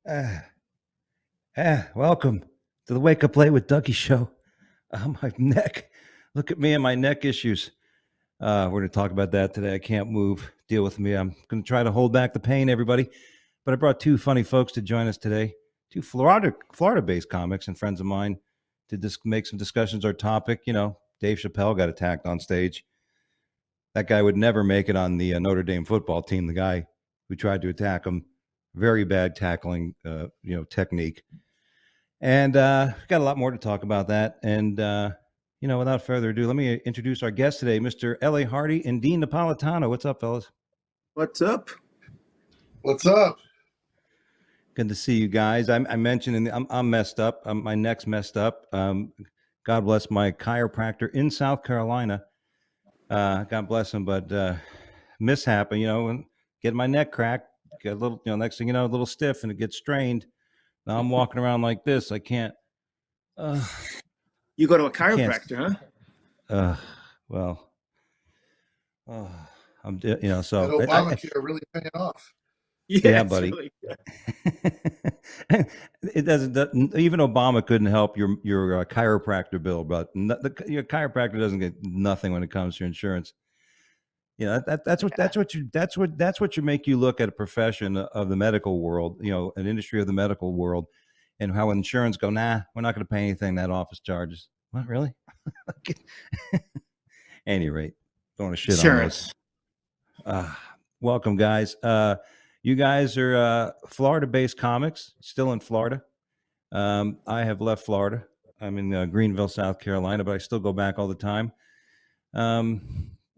Ah, welcome to the Wake Up Late with Dougie show. My neck. Look at me and my neck issues. We're going to talk about that today. I can't move. Deal with me. I'm going to try to hold back the pain, everybody. But I brought two funny folks to join us today. Two Florida-based comics and friends of mine to make some discussions. Our topic, Dave Chappelle got attacked on stage. That guy would never make it on the Notre Dame football team. The guy who tried to attack him, very bad tackling, technique. And got a lot more to talk about that. And, without further ado, let me introduce our guest today, Mr. L.A. Hardy and Dean Napolitano. What's up, fellas? What's up? What's up? Good to see you guys. I mentioned I'm messed up. My neck's messed up. God bless my chiropractor in South Carolina. God bless him, but mishap, and get my neck cracked, get a little, next thing you know, a little stiff and it gets strained. Now I'm walking around like this. I can't. You go to a chiropractor, huh? I'm, so that Obamacare really paying off. Yeah, buddy. Really it doesn't. Even Obama couldn't help your chiropractor bill, but your chiropractor doesn't get nothing when it comes to insurance. That's what you make you look at a profession of the medical world, an industry of the medical world, and how insurance go, nah, we're not going to pay anything that office charges. What, really? Any rate, don't want to shit insurance. On those. Welcome, guys. You guys are Florida-based comics, still in Florida. I have left Florida. I'm in Greenville, South Carolina, but I still go back all the time.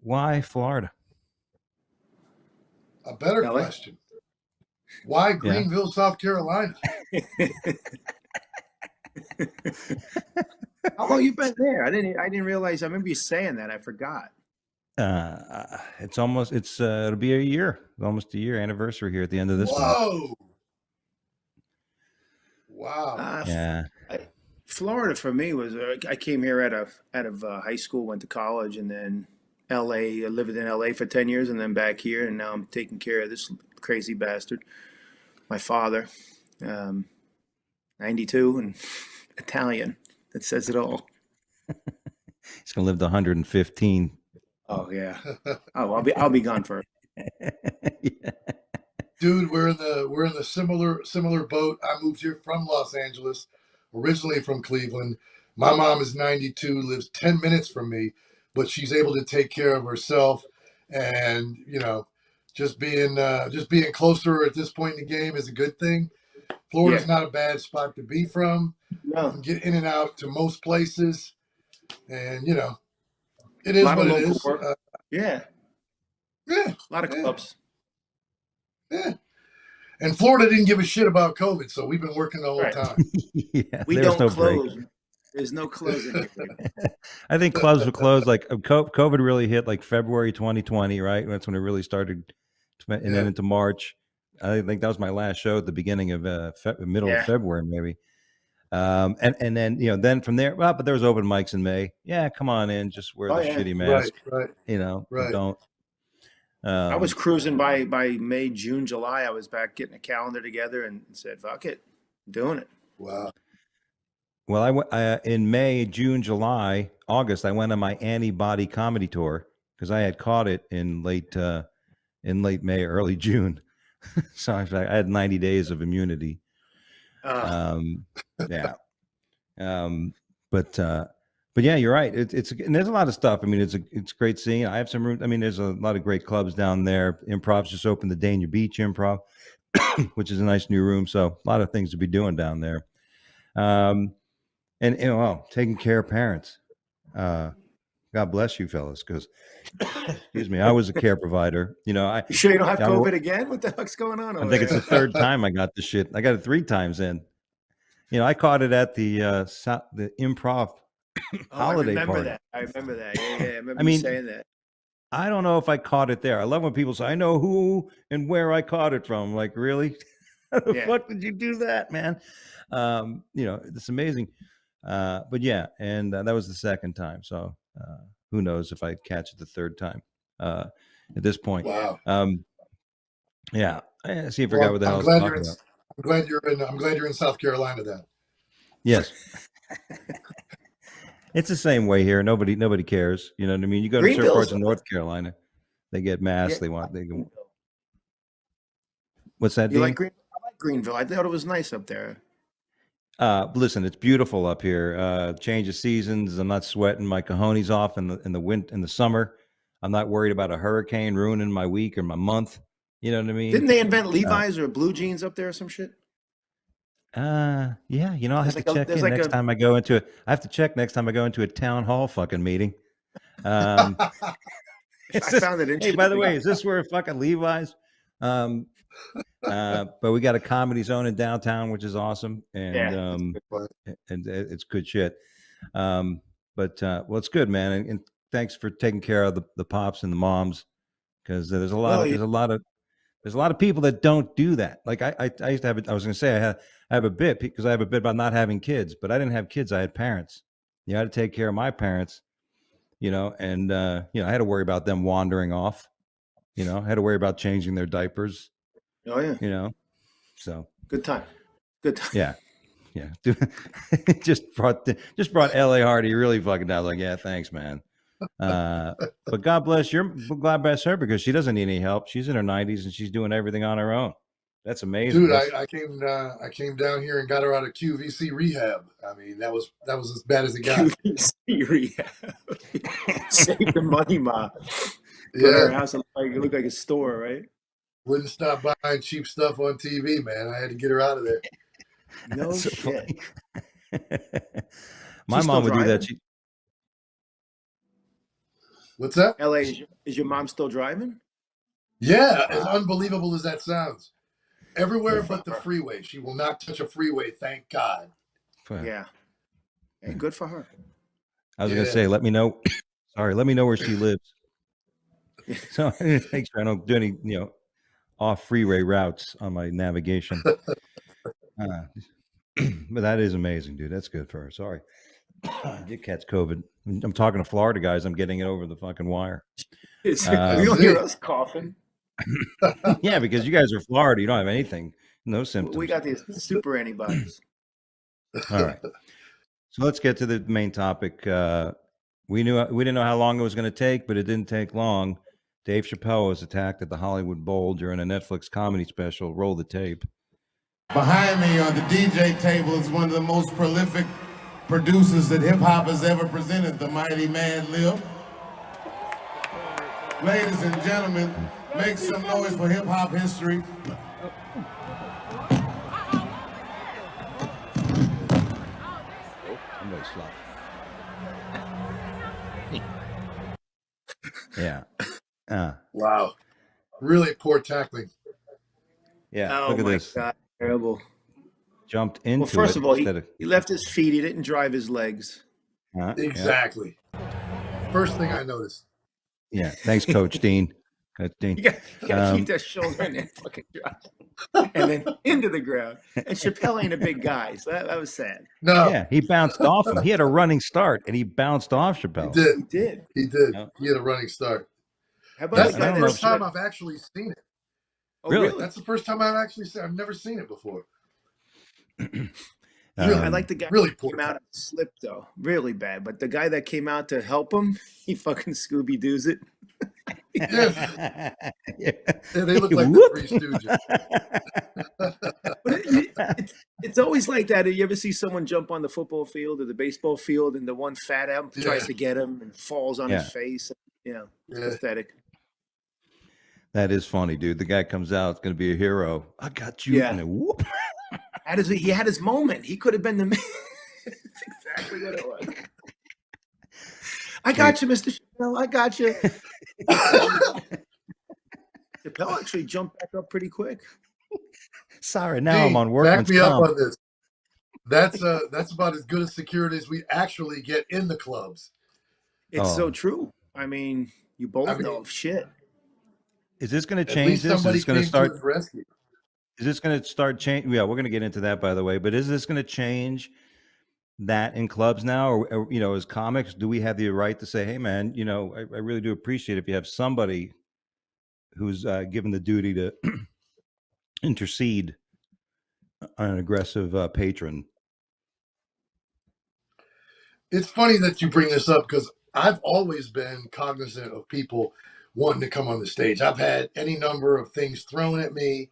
Why Florida? A better question. Why Greenville, South Carolina? How long you been there? I didn't realize. I remember you saying that. I forgot. It'll be a year, almost a year anniversary here at the end of this month. Wow. Yeah. Florida for me was I came here out of high school, went to college, and then LA. I lived in LA for 10 years, and then back here, and now I'm taking care of this crazy bastard. My father, 92 and Italian. That says it all. He's gonna live to 115. Oh yeah. Oh, I'll be gone for it. Yeah. Dude, we're in the similar boat. I moved here from Los Angeles, originally from Cleveland. My mom is 92, lives 10 minutes from me, but she's able to take care of herself, and just being closer at this point in the game is a good thing. Florida's not a bad spot to be from. No. You can get in and out to most places, and it is what it is. Yeah. A lot of clubs. Yeah. And Florida didn't give a shit about COVID, so we've been working the whole time. We don't close. Break. There's no closing. I think clubs were closed. Like COVID really hit like February 2020, right? That's when it really started, and then into March. I think that was my last show at the beginning of middle of February, maybe. And then then from there, but there was open mics in May. Yeah, come on in, just wear the shitty mask. Right. Don't. I was cruising by May, June, July. I was back getting a calendar together and said, "Fuck it, I'm doing it." Wow. Well, I in May, June, July, August, I went on my antibody comedy tour because I had caught it in late May, early June. So I had 90 days of immunity. Yeah. But yeah, you're right. It's and there's a lot of stuff. I mean, it's great seeing. I have some room. I mean, there's a lot of great clubs down there. Improv's just opened the Dania Beach Improv, which is a nice new room. So a lot of things to be doing down there. And taking care of parents. God bless you, fellas, because excuse me, I was a care provider. You sure you don't have COVID again? What the heck's going on? I think it's the third time I got the shit. I got it 3 times in. I caught it at the Improv holiday party. I remember that. Yeah. I remember you saying that. I don't know if I caught it there. I love when people say, I know who and where I caught it from. Like, really? How the fuck did you do that, man? It's amazing. But yeah, and that was the second time. So who knows if I catch it the third time at this point. Wow. Yeah. I see. I forgot what the hell I was talking about. I'm glad you're in South Carolina then. Yes. It's the same way here. Nobody cares. You know what I mean? You go to certain parts of North Carolina, they get masks. Yeah, They go. What's that, you like Dean? Greenville? I like Greenville. I thought it was nice up there. Listen, it's beautiful up here. Change of seasons. I'm not sweating my cojones off in the summer. I'm not worried about a hurricane ruining my week or my month. You know what I mean? Didn't they invent Levi's or blue jeans up there or some shit? Yeah. I'll have to check in next time I go into it. I have to check next time I go into a town hall fucking meeting. I found it interesting. Hey, by the way, is this where fucking Levi's? But we got a comedy zone in downtown, which is awesome, and it's good shit. Well, it's good, man, and thanks for taking care of the pops and the moms, because there's a lot of people that don't do that. Like I used to have I was going to say I have a bit because I have a bit about not having kids, but I didn't have kids. I had parents. I had to take care of my parents, and I had to worry about them wandering off. I had to worry about changing their diapers. Oh yeah. So good time. Yeah. just brought LA Hardy really fucking down. Like, yeah, thanks, man. But God bless her because she doesn't need any help. She's in her 90s and she's doing everything on her own. That's amazing. Dude, I came down here and got her out of QVC rehab. I mean, that was as bad as it got. QVC rehab. Save the money, ma. Yeah. Her house it looked like a store, right? Wouldn't stop buying cheap stuff on TV, man. I had to get her out of there. No so shit. My mom would do that. What's that? LA, is your mom still driving? Yeah, as unbelievable as that sounds. Everywhere but the freeway. She will not touch a freeway, thank God. Yeah. Hey, good for her. I was going to say, let me know. Sorry, let me know where she lives. So make sure I don't do any, off freeway routes on my navigation. But that is amazing, dude. That's good for her. Sorry. Your cat's COVID. I'm talking to Florida guys. I'm getting it over the fucking wire. You don't hear us coughing. Yeah, because you guys are Florida. You don't have anything. No symptoms. We got these super antibodies. All right. So let's get to the main topic. We didn't know how long it was going to take, but it didn't take long. Dave Chappelle was attacked at the Hollywood Bowl during a Netflix comedy special. Roll the tape. Behind me on the DJ table is one of the most prolific producers that hip-hop has ever presented, the mighty Mad Lib. Ladies and gentlemen, make some noise for hip-hop history. Somebody's slow. Yeah. Wow. Really poor tackling. Yeah. Oh, look at my this. God. Terrible. Jumped into Well, first it of all, instead he left his feet. He didn't drive his legs. Exactly. First thing I noticed. Yeah. Thanks, Coach Dean. Coach Dean. You got to keep that shoulder and then fucking drop. And then into the ground. And Chappelle ain't a big guy, so that was sad. No. Yeah, he bounced off him. He had a running start, and he bounced off Chappelle. He did. He had a running start. How about That's the first time I've actually seen it. Oh, really? That's the first time I've actually seen it. I've never seen it before. I like the guy really who came out and slipped, though. Really bad. But the guy that came out to help him, he fucking Scooby-Doos it. Yeah, they look like the Three Stooges. It's always like that. You ever see someone jump on the football field or the baseball field and the one fat amp tries to get him and falls on his face? Pathetic. That is funny, dude. The guy comes out, it's going to be a hero. I got you. Yeah. And then whoop. He had his moment. He could have been the man. That's exactly what it was. I got you, Mr. Chappelle. I got you. Chappelle actually jumped back up pretty quick. Sorry, now I'm on workman's comp. Back me up on this. That's about as good a security as we actually get in the clubs. It's so true. I mean, you both know shit. Is this going to change this? Is this going to start? Rescue. Is this going to start change? Yeah, we're going to get into that, by the way. But is this going to change that in clubs now, or as comics, do we have the right to say, "Hey, man, I really do appreciate if you have somebody who's given the duty to intercede an aggressive patron? It's funny that you bring this up because I've always been cognizant of people wanting to come on the stage. I've had any number of things thrown at me.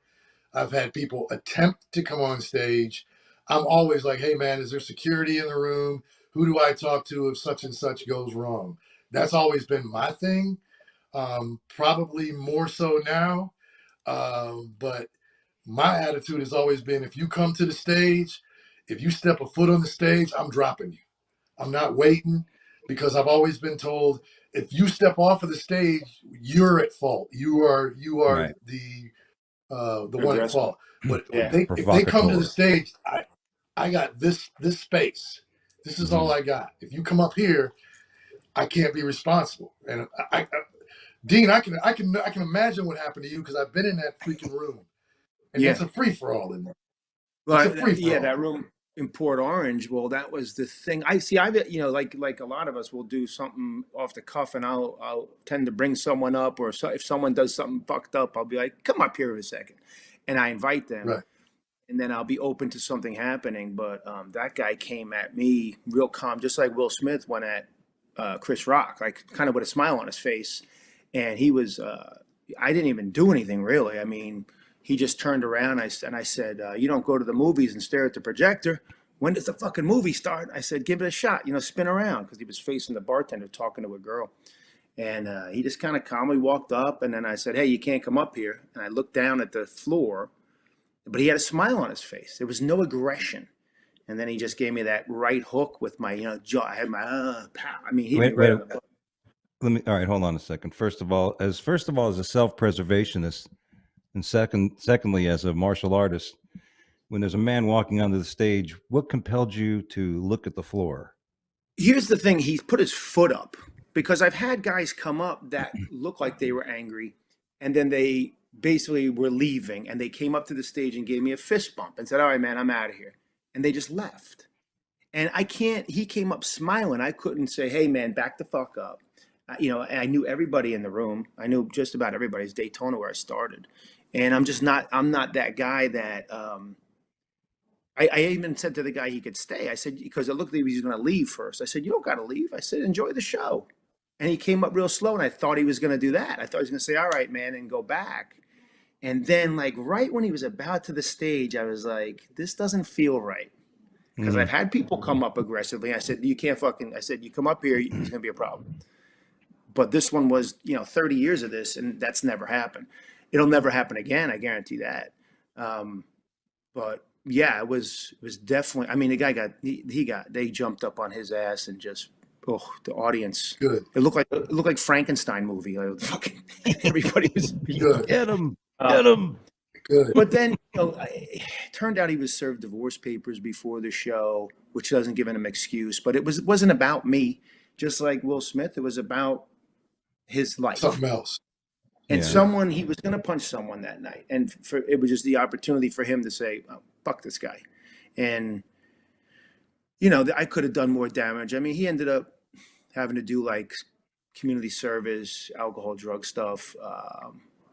I've had people attempt to come on stage. I'm always like, hey, man, is there security in the room? Who do I talk to if such and such goes wrong? That's always been my thing. Probably more so now. But my attitude has always been if you come to the stage, if you step a foot on the stage, I'm dropping you. I'm not waiting because I've always been told if you step off of the stage, you're at fault. You are Right. the one at Aggressive. fault. But Yeah. if they come to the Provocateur. stage, I got this space. This is all I got. If you come up here, I can't be responsible. And Dean, I can imagine what happened to you because I've been in that freaking room, and Yeah. it's a free for all in there. Well, It's a free for yeah, all. that room in Port Orange. Well, that was the thing. I've like a lot of us will do something off the cuff, and I'll tend to bring someone up, or if someone does something fucked up, I'll be like, "Come up here a second," and I invite them, Right. and then I'll be open to something happening. But that guy came at me real calm, just like Will Smith went at Chris Rock, like kind of with a smile on his face, and he was. I didn't even do anything really. I mean, he just turned around. I said, "You don't go to the movies and stare at the projector. When does the fucking movie start?" I said, "Give it a shot. Spin around," because he was facing the bartender talking to a girl. And he just kind of calmly walked up, and then I said, "Hey, you can't come up here." And I looked down at the floor, but he had a smile on his face. There was no aggression. And then he just gave me that right hook with my jaw. I had my pow. I mean, he Wait, didn't right wait. on the button. All right, hold on a second. First of all, as a self-preservationist, and secondly, as a martial artist, when there's a man walking onto the stage, what compelled you to look at the floor? Here's the thing: he put his foot up because I've had guys come up that looked like they were angry, and then they basically were leaving, and they came up to the stage and gave me a fist bump and said, "All right, man, I'm out of here," and they just left. And I can't. He came up smiling. I couldn't say, "Hey, man, back the fuck up." And I knew everybody in the room. I knew just about everybody. It's Daytona where I started, and I'm just not. I'm not that guy that. I even said to the guy he could stay. I said because it looked like he was going to leave first. I said, "You don't got to leave." I said, "Enjoy the show." And he came up real slow, and I thought he was going to do that. I thought he was going to say, "All right, man," and go back. And then, like right when he was about to the stage, I was like, "This doesn't feel right." Because I've had people come up aggressively. I said, "You can't fucking." I said, "You come up here, there's going to be a problem." But this one was, 30 years of this, and that's never happened. It'll never happen again. I guarantee that. But yeah, it was definitely. I mean, the guy they jumped up on his ass and just, the audience. Good. It looked like Frankenstein movie. Like, fucking everybody was. Good. Get him! Uh, Get him! Good. But then, it turned out he was served divorce papers before the show, which doesn't give him an excuse. But it wasn't about me. Just like Will Smith, it was about his life. Something else. And Yeah. he was going to punch someone that night. And it was just the opportunity for him to say, oh, fuck this guy. And, I could have done more damage. I mean, he ended up having to do like community service, alcohol, drug stuff.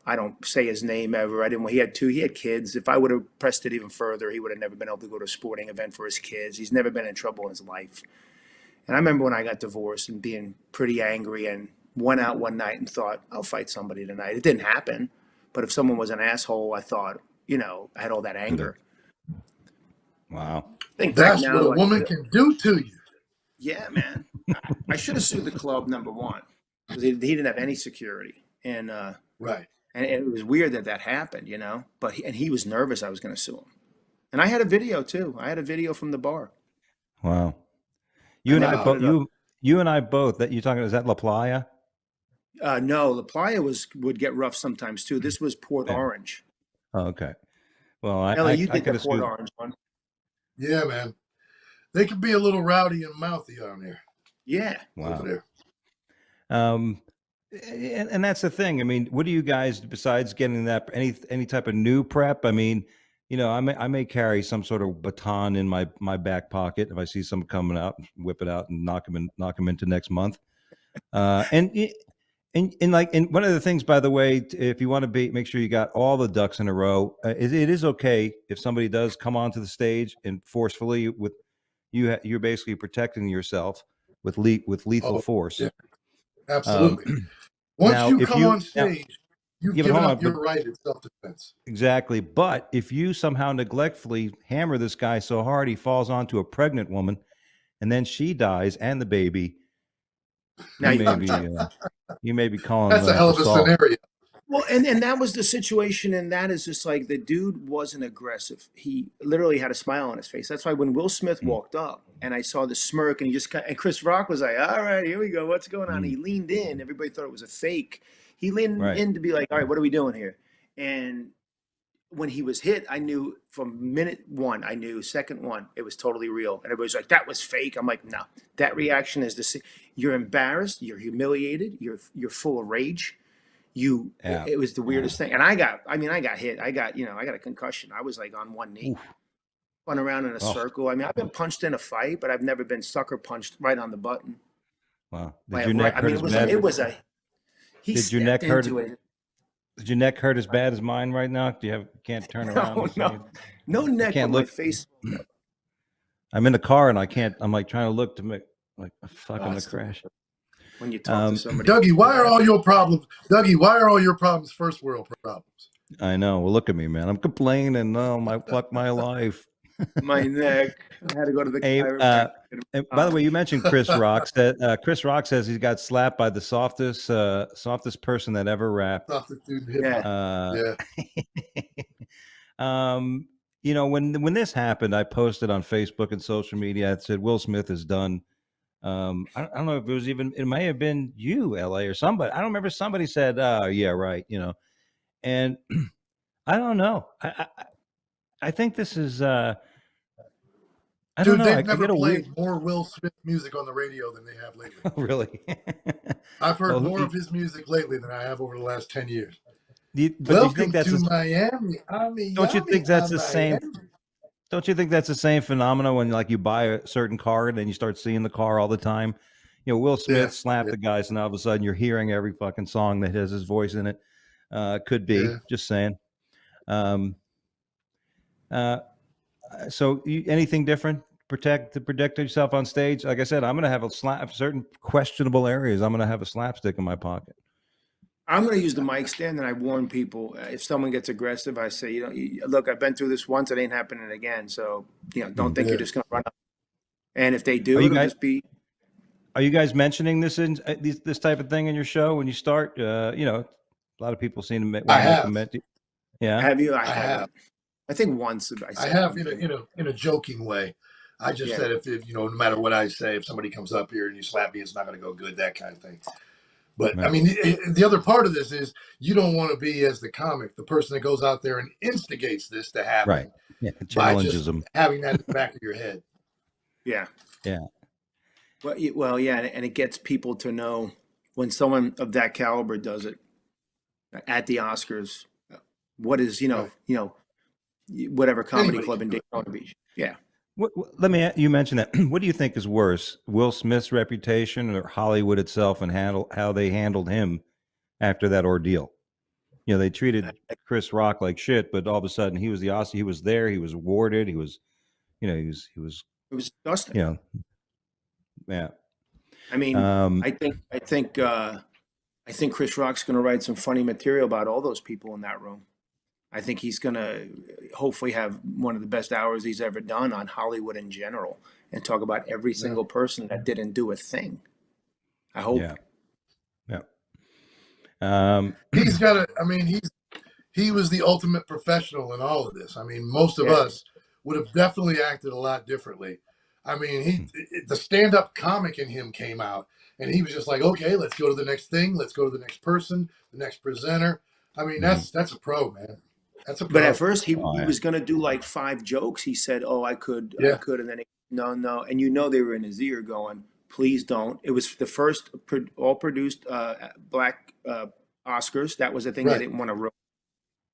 I don't say his name ever. He had kids. If I would have pressed it even further, he would have never been able to go to a sporting event for his kids. He's never been in trouble in his life. And I remember when I got divorced and being pretty angry and went out one night and thought, I'll fight somebody tonight. It didn't happen. But if someone was an asshole, I thought, I had all that anger. Wow. Think back That's now, what a like, woman can do to you. yeah, man. I should have sued the club, number one, because he didn't have any security. And Right. and it was weird that happened, But he was nervous I was going to sue him. And I had a video too. I had a video from the bar. Wow. You and I Wow. both. You and I both. That you talking? Is that La Playa? No, La Playa would get rough sometimes too. This was Port Yeah. Orange. Oh, okay. Well, Ellie, you I did could the have Port sued. Orange one. Yeah, man. They can be a little rowdy and mouthy on there. Yeah. Wow. Over there. And that's the thing. I mean, what do you guys, besides getting that any type of new prep? I mean, I may carry some sort of baton in my back pocket if I see someone coming out, whip it out and knock them into next month. And and one of the things, by the way, if you want to make sure you got all the ducks in a row, it is okay if somebody does come onto the stage and forcefully with you're basically protecting yourself with lethal Oh, force. yeah, Um, absolutely. Once now, you if come you on now, stage, you've yeah, but given hold up on, but your right at self-defense. exactly. But if you somehow neglectfully hammer this guy so hard he falls onto a pregnant woman, and then she dies and the baby, Now you you're may in be trouble. calling That's a hell for of a assault. scenario. Well, and that was the situation, and that is just like the dude wasn't aggressive. He literally had a smile on his face. That's why when Will Smith Mm, walked up, and I saw the smirk, and he just and Chris Rock was like, "All right, here we go. What's going on?" mm, He leaned in. Everybody thought it was a fake. He leaned right. in to be like, "All right, what are we doing here?" And when he was hit, I knew from minute one, I knew second one, it was totally real. And everybody's like, that was fake. I'm like, no, that reaction is the same. You're embarrassed, you're humiliated, you're full of rage. Yeah. It was the weirdest thing. And I got hit. I got a concussion. I was like on one knee, Oof. spun around in a Oh, circle. I mean, I've been punched in a fight, but I've never been sucker punched right on the button. wow. By Did a your right. neck I hurt mean, as bad? he Did your stepped neck hurt? into it. Did your neck hurt as bad as mine right now? Do you can't turn around No, and see no, it? no I neck, but can't my look. face. I'm in the car and I can't. I'm like trying to look to make like fuck. I'm Oh, gonna it's the crash. when you talk to Um, somebody. Dougie, why are all your problems, Dougie, why are all your problems first world problems? I know. Well, look at me, man. I'm complaining. Oh my, fuck my life. My neck. I had to go to the Hey, chiropractor. and by the way, you mentioned Chris Rock. Chris Rock says he's got slapped by the softest person that ever rapped. Softest dude in hip Yeah. hop. Uh, Yeah. when this happened, I posted on Facebook and social media. It said Will Smith is done. I don't know if it may have been you, LA, or somebody. I don't remember. Somebody said, yeah, right. And I don't know. I think this is. I don't Dude, know. they've I never get a weird. played more Will Smith music on the radio than they have lately. Really. I've heard Well, more of his music lately than I have over the last 10 years. but do you think Welcome that's to Miami. don't you think that's the same? Miami. Don't you think that's the same phenomenon when like you buy a certain car and then you start seeing the car all the time? Will Yeah. Smith slapped Yeah. the guys, and all of a sudden you're hearing every fucking song that has his voice in it. Could be, Yeah. just saying. Um, so anything different? To protect yourself on stage. Like I said, I'm going to have a certain questionable areas. I'm going to have a slapstick in my pocket. I'm going to use the mic stand, and I warn people if someone gets aggressive, I say, look, I've been through this once. It ain't happening again. So, don't think Yeah. you're just going to run up. And if they Are do, you it'll guys just be. Are you guys mentioning this in this type of thing in your show when you start? A lot of people seem to want I to make a have. comment. Yeah. Have you? I I have. haven't. I think once I I said have something. in a joking way. I just Yeah. said if no matter what I say, if somebody comes up here and you slap me, it's not going to go good. That kind of thing. But Right. I mean, the other part of this is you don't want to be as the comic, the person that goes out there and instigates this to happen. Right. Yeah. It By challenges just them. having that in the back of your head. Yeah. Yeah. Well, yeah, and it gets people to know when someone of that caliber does it at the Oscars. What is Right. whatever comedy Anybody club can in do it. Daytona Beach? Yeah. Let me. You mentioned that. What do you think is worse, Will Smith's reputation or Hollywood itself, and how they handled him after that ordeal? They treated Chris Rock like shit, but all of a sudden he was the Oscar. He was there. He was awarded. He was, he was, It was disgusting. Yeah. I mean, Um, I think Chris Rock's going to write some funny material about all those people in that room. I think he's going to hopefully have one of the best hours he's ever done on Hollywood in general and talk about every single person that didn't do a thing. I hope. Yeah. Yeah. He's got a. I mean, he was the ultimate professional in all of this. I mean, most of us would have definitely acted a lot differently. I mean, the stand-up comic in him came out, and he was just like, okay, let's go to the next thing. Let's go to the next person, the next presenter. I mean, that's a pro, man. That's a pro. But at first he was going to do like 5 jokes. He said, "Oh, I could," and then no, and they were in his ear going, "Please don't." It was the first all produced black Oscars. That was the thing they didn't want to ruin,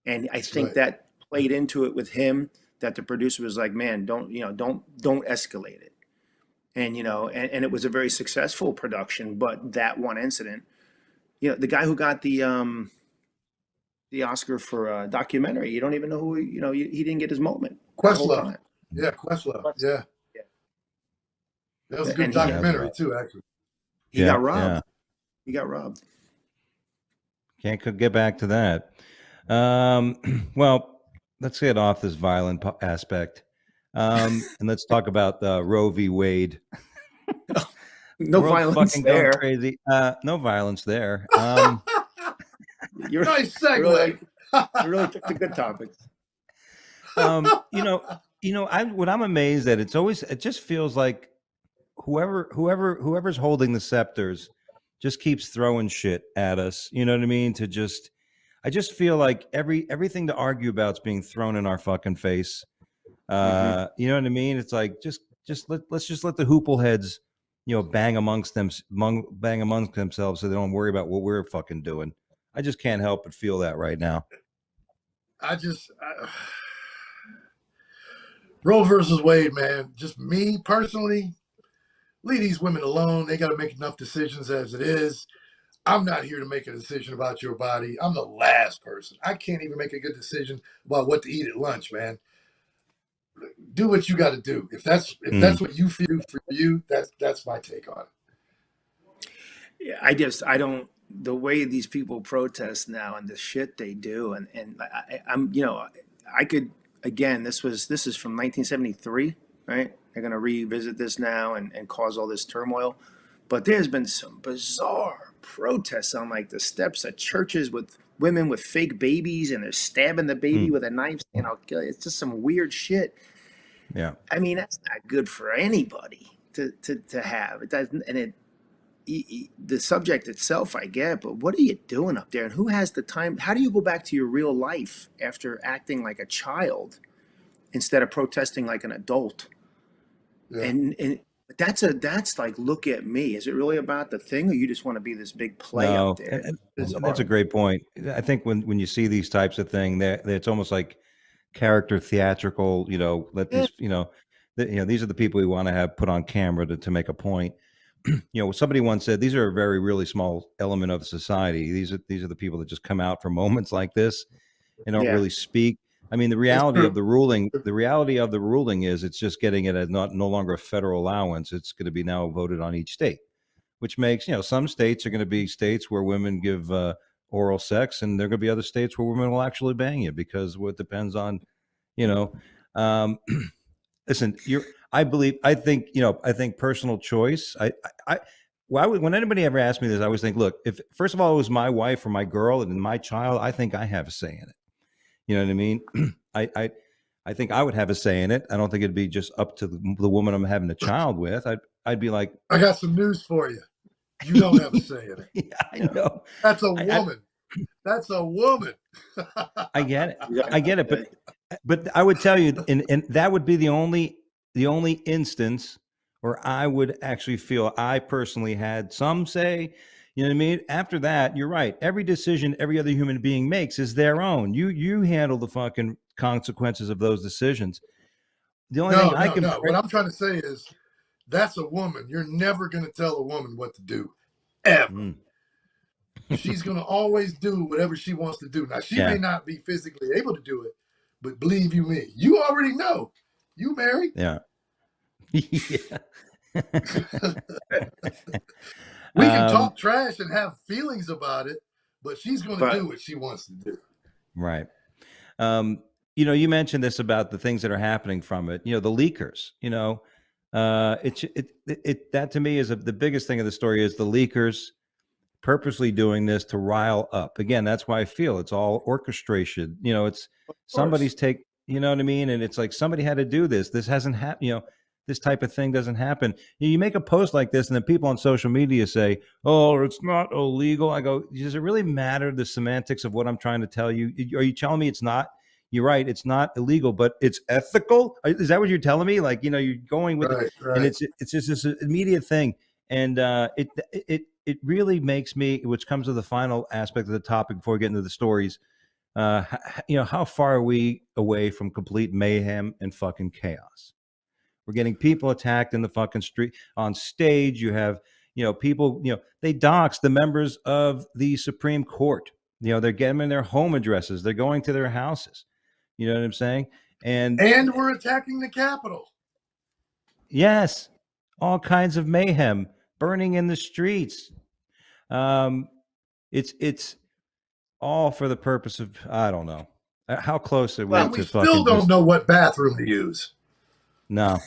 and I think that played into it with him. That the producer was like, "Man, don't escalate it," and and it was a very successful production. But that one incident You know, the guy who got the Oscar for documentary. You don't even know who you know. He didn't get his moment the whole Questlove. time. Yeah, Questlove. But, Yeah, yeah. that was a good And he Yeah, that's documentary right. too, actually. he got Yeah. robbed. He got robbed. Can't get back to that. Well, let's get off this violent aspect. And let's talk about Roe v. Wade. No World's violence fucking going there. crazy. No violence there. You're Nice really, segue. you really took the good topics. You know, what I'm amazed at, it just feels like whoever's holding the scepters just keeps throwing shit at us. You know what I mean? I just feel like everything to argue about is being thrown in our fucking face. Hmm. You know what I mean? It's like let's just let the hoople heads, bang bang amongst themselves so they don't worry about what we're fucking doing. I just can't help but feel that right now. Roe versus Wade, man. Just me personally, leave these women alone. They got to make enough decisions as it is. I'm not here to make a decision about your body. I'm the last person. I can't even make a good decision about what to eat at lunch, man. Do what you got to do. If that's what you feel for you, that's my take on it. Yeah, I don't the way these people protest now and the shit they do and I'm I could again this is from 1973, right? They're gonna revisit this now and cause all this turmoil, but there's been some bizarre protests on like the steps at churches with women with fake babies and they're stabbing the baby with a knife saying I'll kill you. It's just some weird shit. Yeah. I mean that's not good for anybody to have. It doesn't and it the subject itself, I get, but what are you doing up there? And who has the time? How do you go back to your real life after acting like a child instead of protesting like an adult? Yeah. And that's like, look at me. Is it really about the thing, or you just want to be this big play up No, there? It's and that's a bizarre. great point. I think when you see these types of thing, it's almost like character theatrical. Let Yeah, these these are the people we want to have put on camera to make a point. Somebody once said these are a very really small element of society. These are the people that just come out for moments like this and don't yeah, really speak. I mean, It's true. the reality of the ruling is it's just getting it as no longer a federal allowance. It's going to be now voted on each state, which makes, some states are going to be states where women give oral sex, and there are going to be other states where women will actually bang you because what depends on, you know, um, listen, I think personal choice. When anybody ever asks me this, I always think, look, if first of all it was my wife or my girl and my child, I think I have a say in it. You know what I mean? I think I would have a say in it. I don't think it'd be just up to the woman I'm having a child with. I'd be like, I got some news for you. You don't have a say in it. yeah, I yeah. know. That's a I woman. That's a woman. I get it. Yeah. I get it. But I would tell you, and that would be the only instance where I would actually feel I personally had some say. You know what I mean? After that, you're right. Every decision every other human being makes is their own. You handle the fucking consequences of those decisions. The only thing I can No. What pray. I'm trying to say is that's a woman. You're never going to tell a woman what to do, ever. Mm, She's going to always do whatever she wants to do. Now, she may yeah, not be physically able to do it, but believe you me, you already know. You married. yeah, yeah. We can Um, talk trash and have feelings about it, but she's going to But do what she wants to do. right. You mentioned this about the things that are happening from it. The leakers. That to me is the biggest thing of the story is the leakers purposely doing this to rile up. Again, that's why I feel it's all orchestration. It's of somebody's course, take. You know what I mean? And it's like somebody had to do this. This hasn't happened. This type of thing doesn't happen. You make a post like this, and then people on social media say, "Oh, it's not illegal." I go, "Does it really matter the semantics of what I'm trying to tell you? Are you telling me it's not?" You're right. It's not illegal, but it's ethical. Is that what you're telling me? Like, you're going with it, and Right. it's just this immediate thing, and it really makes me, which comes to the final aspect of the topic before we get into the stories. How far are we away from complete mayhem and fucking chaos? We're getting people attacked in the fucking street on stage. You have, people, they dox the members of the Supreme Court. They're getting them in their home addresses. They're going to their houses. You know what I'm saying? And we're attacking the Capitol. yes, all kinds of mayhem, burning in the streets. It's all for the purpose of, I don't know. How close are we Well, to we fucking still don't know what bathroom to use. No.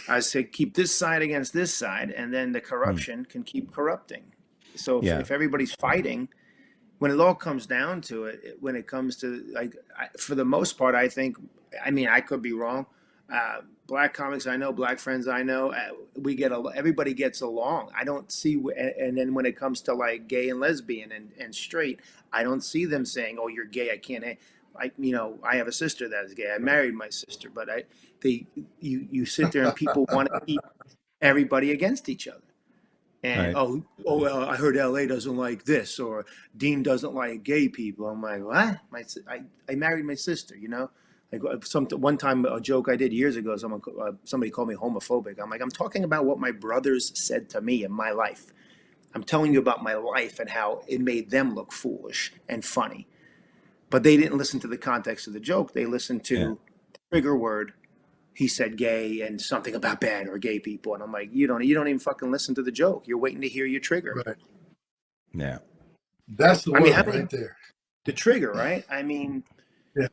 I say keep this side against this side, and then the corruption can keep corrupting. So Yeah. if everybody's fighting, when it all comes down to it, when it comes to for the most part, I think, I mean, I could be wrong. Black comics I know, black friends I know, everybody gets along. I don't see, and then when it comes to like gay and lesbian and straight, I don't see them saying, "Oh, you're gay, I can't." I have a sister that is gay. I married my sister, but you sit there and people want to keep everybody against each other. And Right. I heard LA doesn't like this, or Dean doesn't like gay people. I'm like, what? I married my sister, Like one time, a joke I did years ago, somebody called me homophobic. I'm like, I'm talking about what my brothers said to me in my life. I'm telling you about my life and how it made them look foolish and funny. But they didn't listen to the context of the joke. They listened to the trigger word. He said gay and something about bad or gay people. And I'm like, you don't even fucking listen to the joke. You're waiting to hear your trigger. Right. Yeah. That's the word right there. The trigger, right? I mean, yeah.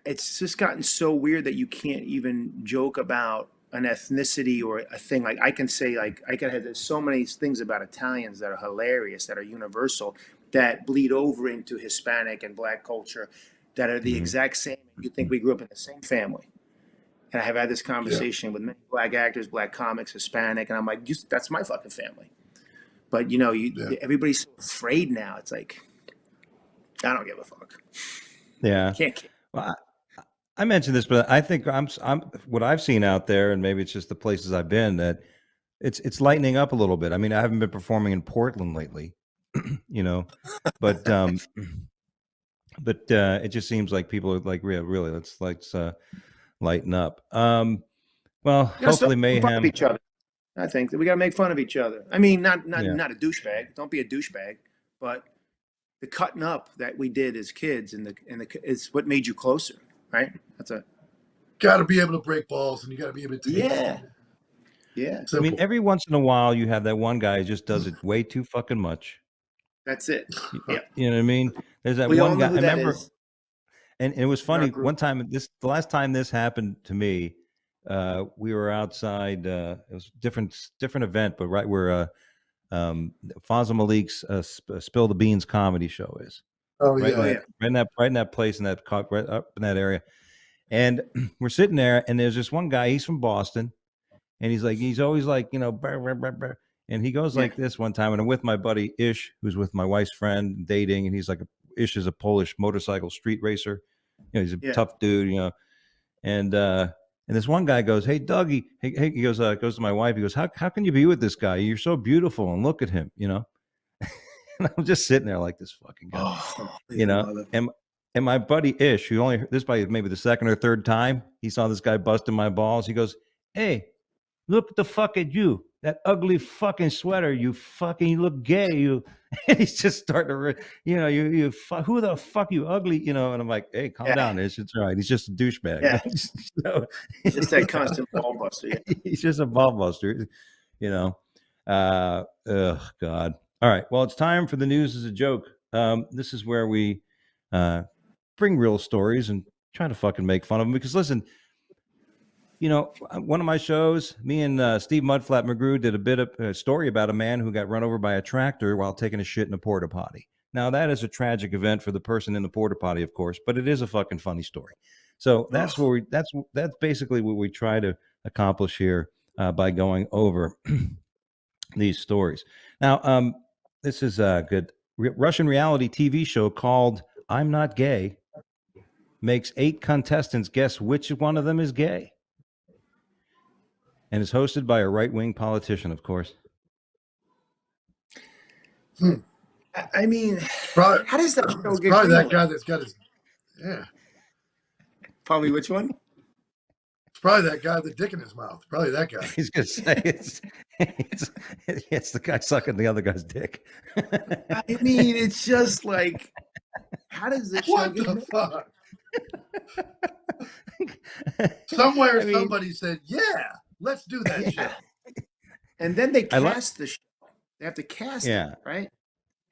It's just gotten so weird that you can't even joke about an ethnicity or a thing. Like I can say, there's so many things about Italians that are hilarious, that are universal, that bleed over into Hispanic and Black culture, that are the exact same. You think we grew up in the same family. And I have had this conversation with many Black actors, Black comics, Hispanic, and I'm like, that's my fucking family. But everybody's so afraid now. It's like, I don't give a fuck. Yeah. Can't. Well, I mentioned this, but I think I'm what I've seen out there, and maybe it's just the places I've been, that it's lightening up a little bit. I mean, I haven't been performing in Portland lately, but it just seems like people are like, really, let's lighten up. Well, hopefully mayhem. Each other. I think that we got to make fun of each other. I mean, not a douchebag. Don't be a douchebag, but the cutting up that we did as kids and it's what made you closer, right? Got to be able to break balls, and you got to be able to take Yeah. I mean, every once in a while you have that one guy who just does it way too fucking much. That's it. Yeah. You know what I mean? There's that we one all guy. Know who I remember, and it was funny. One time, the last time this happened to me, we were outside. It was different event, but right where Fazal Malik's Spill the Beans comedy show is. Oh right yeah, right in that place, right up in that area. And we're sitting there, and there's this one guy. He's from Boston, and he's always like, brr, brr, brr, brr. And he goes like this one time, and I'm with my buddy Ish, who's with my wife's friend, dating, and he's like, Ish is a Polish motorcycle street racer. He's a tough dude, and this one guy goes, "Hey, Dougie," hey, he goes to my wife. He goes, "How can you be with this guy? You're so beautiful, and look at him," And I'm just sitting there like, this fucking guy, And my buddy Ish, this probably maybe the second or third time he saw this guy busting my balls. He goes, "Hey, look the fuck at you, that ugly fucking sweater. You look gay. You," and he's just starting to, you who the fuck you ugly, And I'm like, hey, calm down, Ish. It's all right. He's just a douchebag. Yeah. He's just that constant ball buster. Yeah. He's just a ball buster, Oh God. All right. Well, it's time for the news as a joke. This is where we bring real stories and try to fucking make fun of them. Because listen, one of my shows, me and Steve Mudflap McGrew did a bit of a story about a man who got run over by a tractor while taking a shit in a porta potty. Now that is a tragic event for the person in the porta potty, of course, but it is a fucking funny story. So that's that's basically what we try to accomplish here by going over these stories. Now, this is a good Russian reality TV show called "I'm Not Gay" makes 8 contestants guess which one of them is gay, and is hosted by a right-wing politician, of course. I mean, probably, how does that show get probably that guy that's got his Probably which one? probably that guy with the dick in his mouth. Probably that guy. He's gonna say it's the guy sucking the other guy's dick. I mean, it's just like, how does this show What get the made? fuck? Somewhere I mean, somebody said, "Yeah, let's do that shit." yeah. And then they I like- cast the show. They have to cast Yeah. it, right?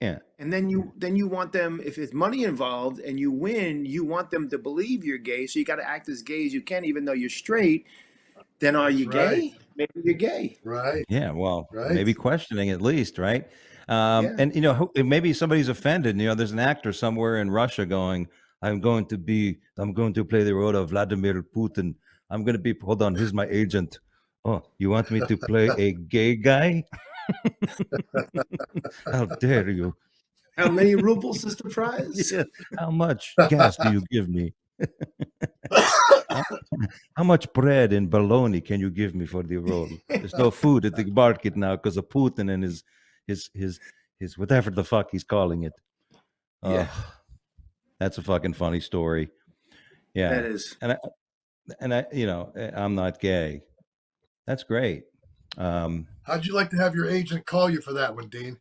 Yeah. And then you want them, if it's money involved and you win, you want them to believe you're gay. So you got to act as gay as you can, even though you're straight. Then are you Right. gay? Maybe you're gay. Right. Yeah, well, Right. maybe questioning at least, right? Yeah. And maybe somebody's offended. There's an actor somewhere in Russia going, I'm going to play the role of Vladimir Putin. I'm going to be, hold on, here's my agent. Oh, you want me to play a gay guy? How dare you? How many rubles is the prize? Yeah. How much gas do you give me? How much bread and bologna can you give me for the role? There's no food at the market now because of Putin and his whatever the fuck he's calling it. Yeah. That's a fucking funny story. Yeah, That is. and I, I'm not gay. That's great. How'd you like to have your agent call you for that one, Dean?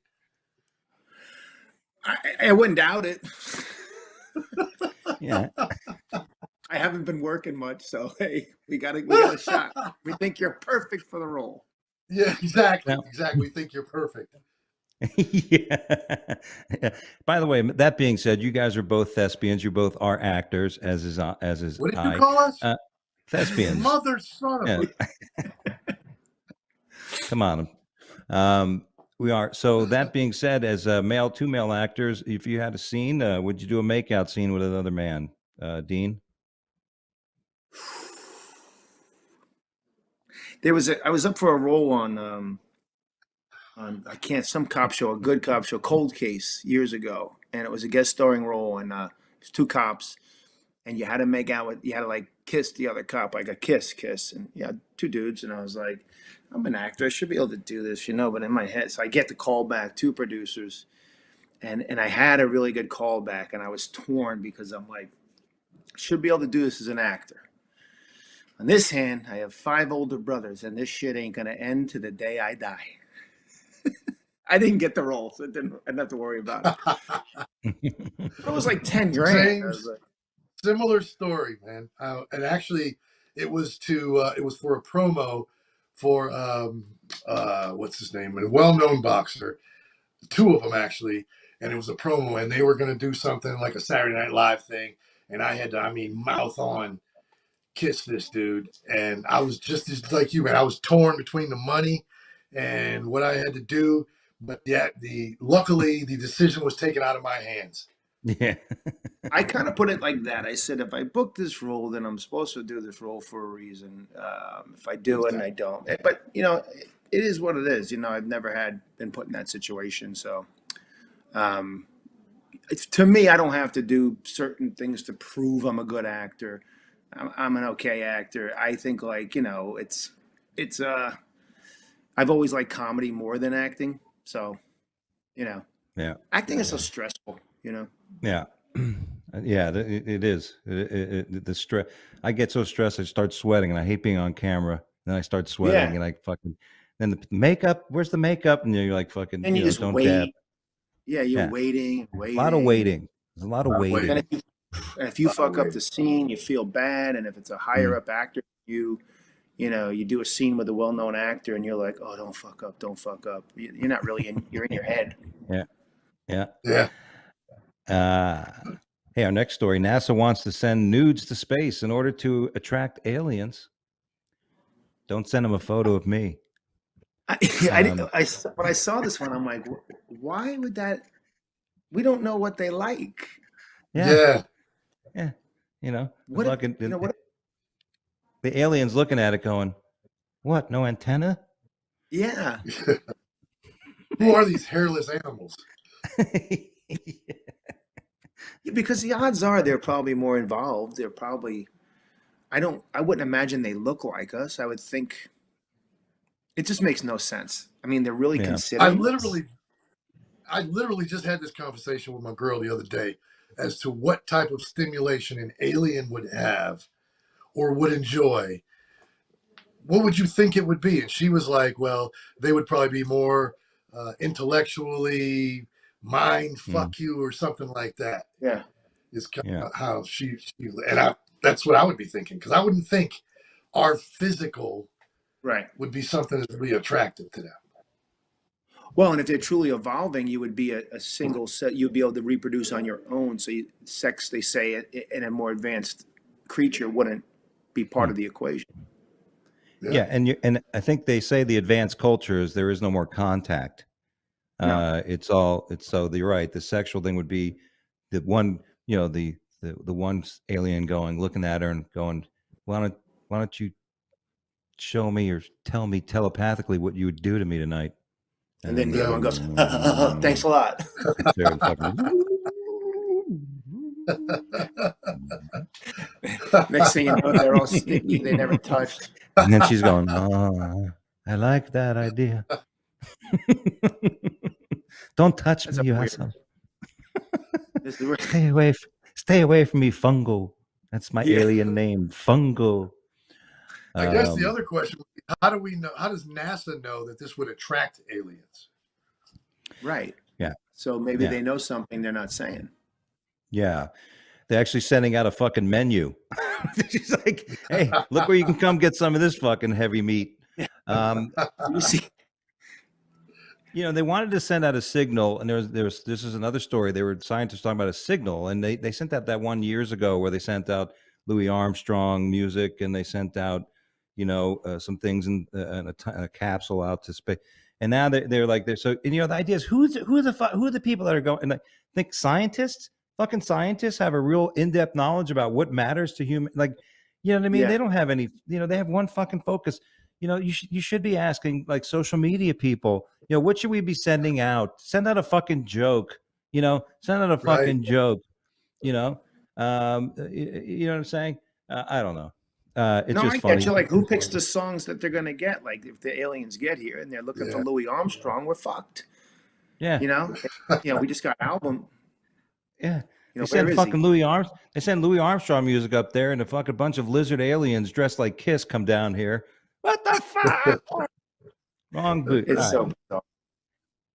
I wouldn't doubt it. Yeah. I haven't been working much, so hey, we got a shot. We think you're perfect for the role. Yeah, exactly. Yeah. Exactly. We think you're perfect. Yeah. By the way, that being said, you guys are both thespians. You both are actors, as is What did I. you call us? Thespians. Mother son of Yeah. Come on. We are. So that being said, as two male actors, if you had a scene, would you do a makeout scene with another man, Dean? I was up for a role on some cop show, a good cop show, Cold Case, years ago, and it was a guest starring role, and it was two cops, and you had to make out with, you had to like kiss the other cop, like a kiss, and yeah, two dudes, and I was like, I'm an actor, I should be able to do this, but in my head, so I get the call back, two producers, and I had a really good call back, and I was torn because I'm like, should be able to do this as an actor. On this hand, I have 5 older brothers, and this shit ain't gonna end to the day I die. I didn't get the role, so I didn't have to worry about it. It was like 10 grand. James, similar story, man. And actually, it was for a promo for what's his name? A well-known boxer. 2 of them actually, and it was a promo, and they were going to do something like a Saturday Night Live thing, and I had to, mouth on, kiss this dude, and I was just like you, man. I was torn between the money and what I had to do, but luckily the decision was taken out of my hands. Yeah. I kind of put it like that. I said, if I book this role, then I'm supposed to do this role for a reason. If I do it and I don't, but it is what it is. I've never been put in that situation, so to me, I don't have to do certain things to prove I'm a good actor. I'm an okay actor. I think it's I've always liked comedy more than acting. So, Yeah. acting is so stressful, Yeah. Yeah, it is. The stress. I get so stressed, I start sweating, and I hate being on camera. Then I start sweating, and I fucking. Then the makeup. Where's the makeup? And you're like fucking. And you just don't wait. dab. Yeah, you're Yeah. waiting. A lot of waiting. There's a lot of waiting. And if you fuck up the scene, you feel bad. And if it's a higher up actor, you do a scene with a well-known actor, and you're like, oh, don't fuck up. You're not really you're in your head. Yeah. Hey, our next story. NASA wants to send nudes to space in order to attract aliens. Don't send them a photo of me. When I saw this one, I'm like, why would that? We don't know what they like. Yeah. What? Fucking, the aliens looking at it going, what? No antenna? Yeah. Who are these hairless animals? Because the odds are they're probably more involved. They're probably, I wouldn't imagine they look like us. I would think it just makes no sense. They're really considering. I literally just had this conversation with my girl the other day as to what type of stimulation an alien would have or would enjoy what would you think it would be? And she was like, well, they would probably be more intellectually mind fuck you or something like that. Yeah. Is kind Yeah. of how she that's what I would be thinking, because I wouldn't think our physical Right. would be something that's really attractive to them. Well, and if they're truly evolving, you would be a single set. You'd be able to reproduce on your own. So sex, they say, in a more advanced creature wouldn't be part of the equation. Yeah, and I think they say the advanced cultures there is no more contact. No. It's so you're right. The sexual thing would be the one, the one alien looking at her and going, why don't you show me or tell me telepathically what you would do to me tonight? And then the other one goes, thanks a lot. Next thing you know, they're all sticky. They never touched. And then she's going, oh, I like that idea. Don't touch That's me, you weird. asshole. This is weird. Stay away from me, Fungo. That's my alien name, Fungo. I guess the other question would be, how do we know? How does NASA know that this would attract aliens? Right. Yeah. So maybe they know something they're not saying. Yeah. They're actually sending out a fucking menu. She's like, hey, look where you can come get some of this fucking heavy meat. You see, they wanted to send out a signal, and this is another story. They were scientists talking about a signal, and they sent out that one years ago where they sent out Louis Armstrong music, and they sent out, some things in a capsule out to space. And now they're so the idea is who are the people that are going, and I think fucking scientists have a real in-depth knowledge about what matters to human, you know what I mean? Yeah. They don't have any, they have one fucking focus. You should be asking social media people, what should we be sending out? Send out a fucking joke, send out a fucking joke, you know what I'm saying? I don't know. It's just I funny. get you. Like, who picks the songs that they're gonna get? Like, if the aliens get here and they're looking for Louis Armstrong, we're fucked. Yeah. We just got album. Yeah. They Where send is fucking They send Louis Armstrong music up there, and a fucking bunch of lizard aliens dressed like Kiss come down here. What the fuck? Wrong boot. It's so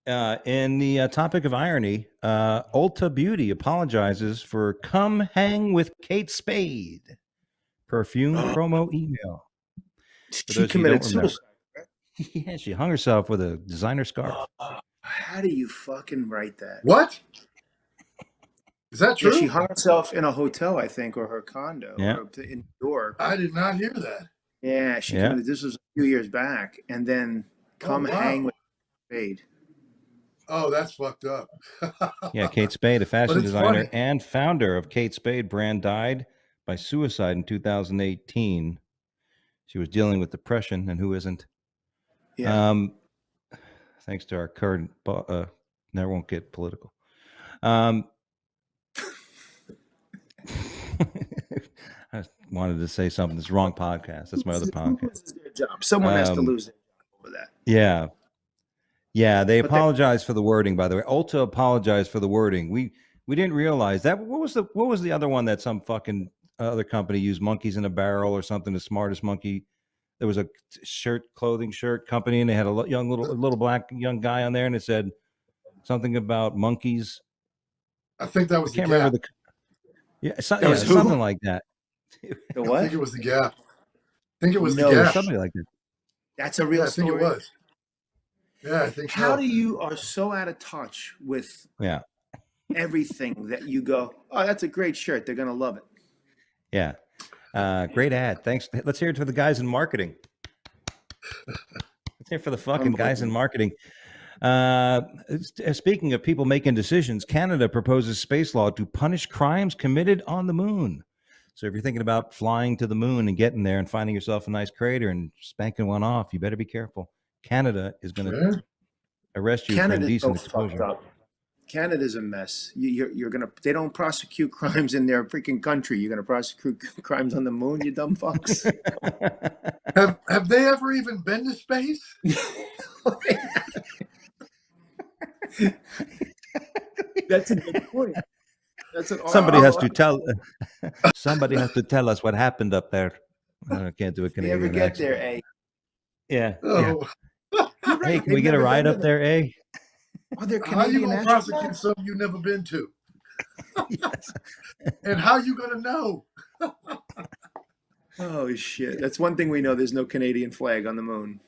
bizarre. In the topic of irony, Ulta Beauty apologizes for "Come Hang with Kate Spade" perfume promo email. She committed suicide. Yeah, she hung herself with a designer scarf. How do you fucking write that? What? Is that true? Yeah, she hung herself in a hotel, I think, or her condo in New York. I did not hear that. Yeah, she committed. This was a few years back, and then hang with Spade. Oh, that's fucked up. Yeah, Kate Spade, a fashion designer and founder of Kate Spade brand, died by suicide in 2018. She was dealing with depression, and who isn't? Yeah. Thanks to our current, never won't get political. I wanted to say something. It's the wrong podcast. That's my other podcast. Their job. Someone has to lose their job over that. Yeah. Yeah, they apologized for the wording, by the way. Ulta apologized for the wording. We didn't realize that. What was the other one that some fucking other company used, monkeys in a barrel or something, the smartest monkey? There was a clothing shirt company, and they had a little black young guy on there, and it said something about monkeys. I think that was I can't remember something like that. The what? I think it was the Gap. I think it was the Gap. Something like that. That's a real story. I think it was. Yeah, I think so. How do you are so out of touch with everything that you go, oh, that's a great shirt. They're going to love it. Yeah. Great ad. Thanks. Let's hear it for the guys in marketing. Let's hear it for the fucking guys in marketing. Speaking of people making decisions, Canada proposes space law to punish crimes committed on the moon. So if you're thinking about flying to the moon and getting there and finding yourself a nice crater and spanking one off, you better be careful. Canada is going to arrest you for indecent exposure. Canada's a mess. You're gonna. They don't prosecute crimes in their freaking country. You're gonna prosecute crimes on the moon, you dumb fucks. Have they ever even been to space? That's a good point. Somebody has to tell. Somebody has to tell us what happened up there. I can't do a Canadian accent. There, Yeah. Oh, You're Hey, right. can They've we get a never ride been up to there, eh? Are there how you Canadian gonna prosecute astronauts? something you never been to? Yes. And how you gonna know? Oh shit! That's one thing we know. There's no Canadian flag on the moon.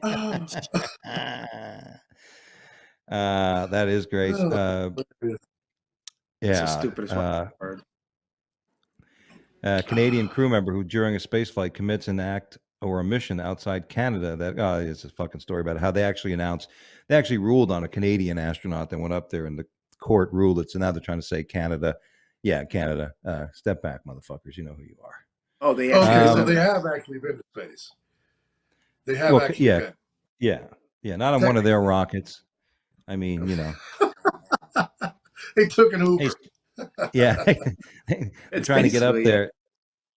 Oh, That is great. It's the Yeah. stupidest fucking word. Canadian crew member who during a space flight commits an act or a mission outside Canada. That it's a fucking story about how they actually ruled on a Canadian astronaut that went up there, and the court ruled it. So now they're trying to say Canada. Yeah, Canada. Step back, motherfuckers. You know who you are. Oh, they okay, actually so said they that. have actually been to space. They have Well, actually yeah, been. yeah. Not on one of their Technically. rockets. I mean, They took an hey, Uber. yeah. They're It's trying to get up basically there.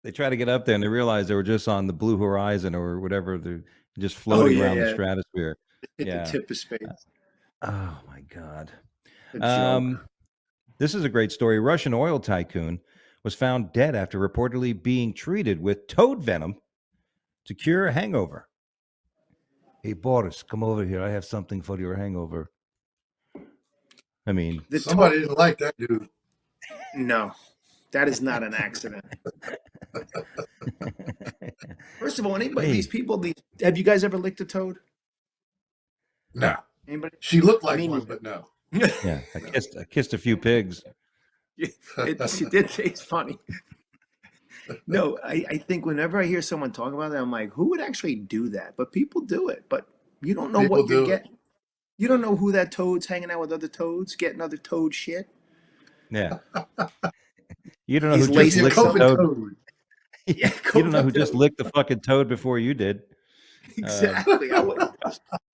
They try to get up there and they realize they were just on the blue horizon or whatever. They're just Oh floating yeah, around the yeah. stratosphere. Hit the Yeah. tip of space. Oh my God. A joke. This is a great story. Russian oil tycoon was found dead after reportedly being treated with toad venom to cure a hangover. Hey Boris, come over here. I have something for your hangover. I mean, The Somebody toad. didn't like that dude. No, that is not an accident. First of all, anybody, hey, these people, have you guys ever licked a toad? No. Anybody? She looked like Me one, neither. but no. yeah, I kissed a few pigs. It did taste funny. No, I think whenever I hear someone talk about that, I'm like, who would actually do that? But people do it. But you don't know People what you're do it. getting. You don't know who that toad's hanging out with other toads, getting other toad shit. Yeah. You don't know who He's Could just be a lacing licked the some. COVID toad. toad. Yeah, You don't know who COVID just toad. licked the fucking toad before you did. Exactly. I would.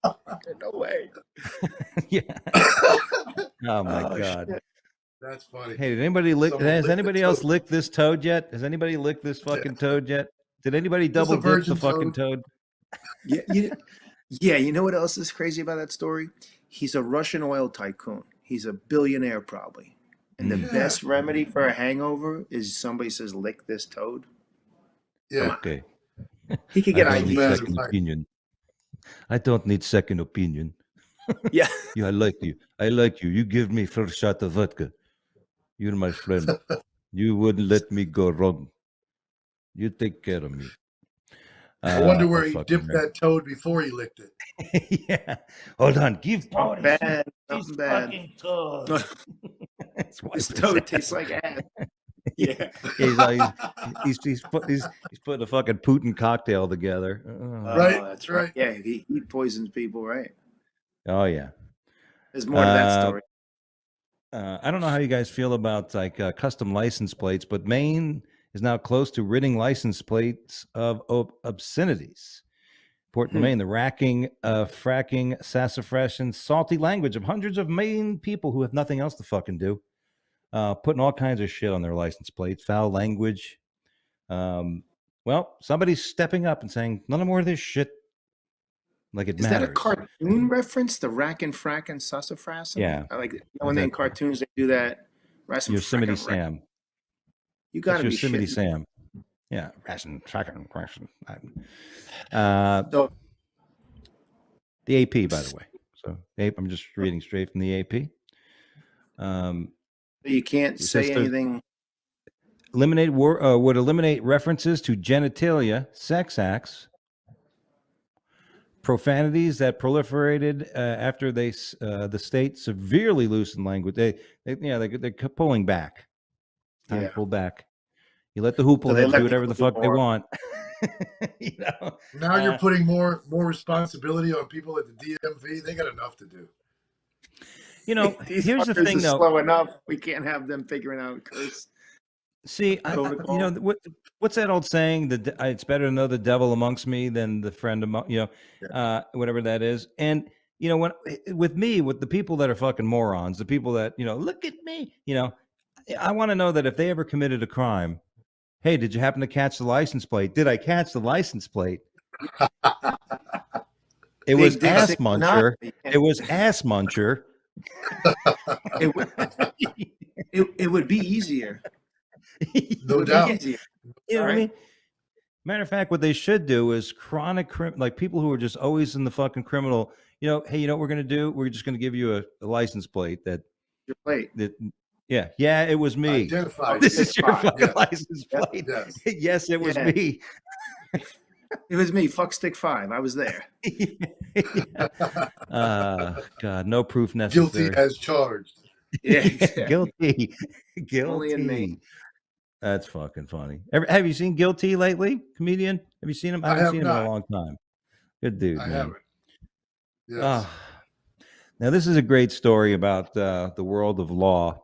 No way. Yeah. Oh my Oh God. shit. That's funny. Hey, did anybody lick? Someone Has licked the anybody else toad. licked this toad yet? Has anybody licked this fucking toad yet? Did anybody Just a double dip the virgin fucking toad. toad? Yeah. You know what else is crazy about that story? He's a Russian oil tycoon. He's a billionaire probably. And the Mm. Yeah. best remedy for a hangover is somebody says, "Lick this toad." Come Yeah. on. Okay. He could I get don't That's need bad IBS. second advice. opinion. I don't need second opinion. Yeah. Yeah, I like you. I like you. You give me first shot of vodka. You're my friend. You wouldn't let me go wrong. You take care of me. I wonder where Oh he fucking dipped that toad before he licked it. yeah. Hold on. Give Something Boris bad. his Something bad. fucking toad. It's This wiping his toad ass. tastes like ass. Yeah. Yeah. He's putting a fucking Putin cocktail together. Right? Oh, that's right. Right. Yeah, he poisons people, right? Oh yeah. There's more to that Uh, story. I don't know how you guys feel about like custom license plates, but Maine is now close to ridding license plates of obscenities. Portland, Maine, the racking, fracking, sassafras, and salty language of hundreds of Maine people who have nothing else to fucking do, putting all kinds of shit on their license plates, foul language. Well, somebody's stepping up and saying, none more of this shit. Like it Is that a matters. cartoon reference? The rack and frack and sassafras? Yeah. I like when they in cartoons they do that. Yosemite Sam. You got to be Yosemite shitting. Sam. Yeah. Ration. So The AP, by the way. So I'm just reading straight from the AP. you can't say anything. Would eliminate references to genitalia, sex acts, profanities that proliferated after the state severely loosened language. They're pulling back. Time to pull back. You let the hoople heads do whatever the fuck they want. You know? Now you're putting more responsibility on people at the DMV. They got enough to do. You know, These here's the fuckers thing, are though. slow enough. We can't have them figuring out curse. See, what's that old saying? That it's better to know the devil amongst me than the friend among whatever that is. And with the people that are fucking morons, the people that look at me, I want to know that if they ever committed a crime, hey, did you happen to catch the license plate? Did I catch the license plate? It was ass muncher. It was ass muncher. It would be easier. No doubt. Easier. You know what I mean? Matter of fact, what they should do is like people who are just always in the fucking criminal. Hey, you know what we're gonna do? We're just gonna give you a license plate Your plate. that. Yeah, it was me. Identifies This you. is your fucking Yes. license Yep. plate. Yes. Yes, it was Yeah. me. It was me. Fuck stick 5. I was there. God, no proof Guilty necessary. as charged. Yeah, exactly. Guilty. Only in Maine. Guilty. That's fucking funny. Have you seen Guilty lately, comedian? Have you seen him? I I haven't have seen him in a not. long time. Good dude, I man. haven't. Yes. Now this is a great story about the world of law.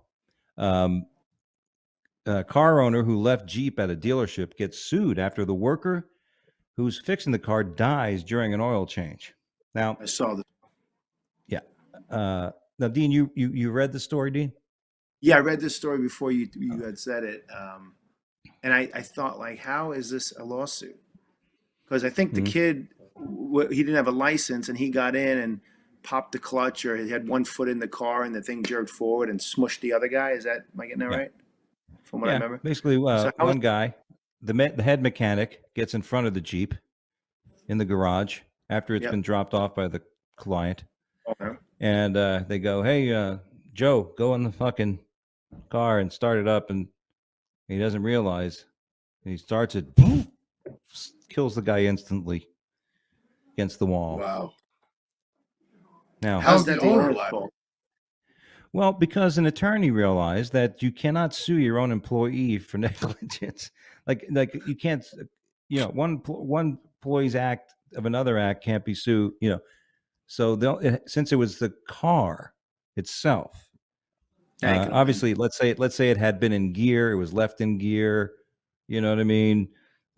A car owner who left Jeep at a dealership gets sued after the worker who's fixing the car dies during an oil change. Now, I saw this. yeah. Now, Dean, you read the story, Dean? Yeah, I read this story before you had said it, and I thought, like, how is this a lawsuit? Because I think the kid, he didn't have a license, and he got in and popped the clutch, or he had one foot in the car, and the thing jerked forward and smushed the other guy. Am I getting that right? From what I remember. Basically, So how one guy, the head mechanic, gets in front of the Jeep in the garage after it's Yep. been dropped off by the client, Okay. and they go, "Hey, Joe, go in the fucking car and start it up," and he doesn't realize, and he starts it, kills the guy instantly against the wall. Wow. Now, How's that the owner owner's liable? fault? well, because an attorney realized that you cannot sue your own employee for negligence. Like you can't, one employee's act of another act can't be sued. So since it was the car itself, obviously, let's say it had been in gear, it was left in gear. You know what I mean?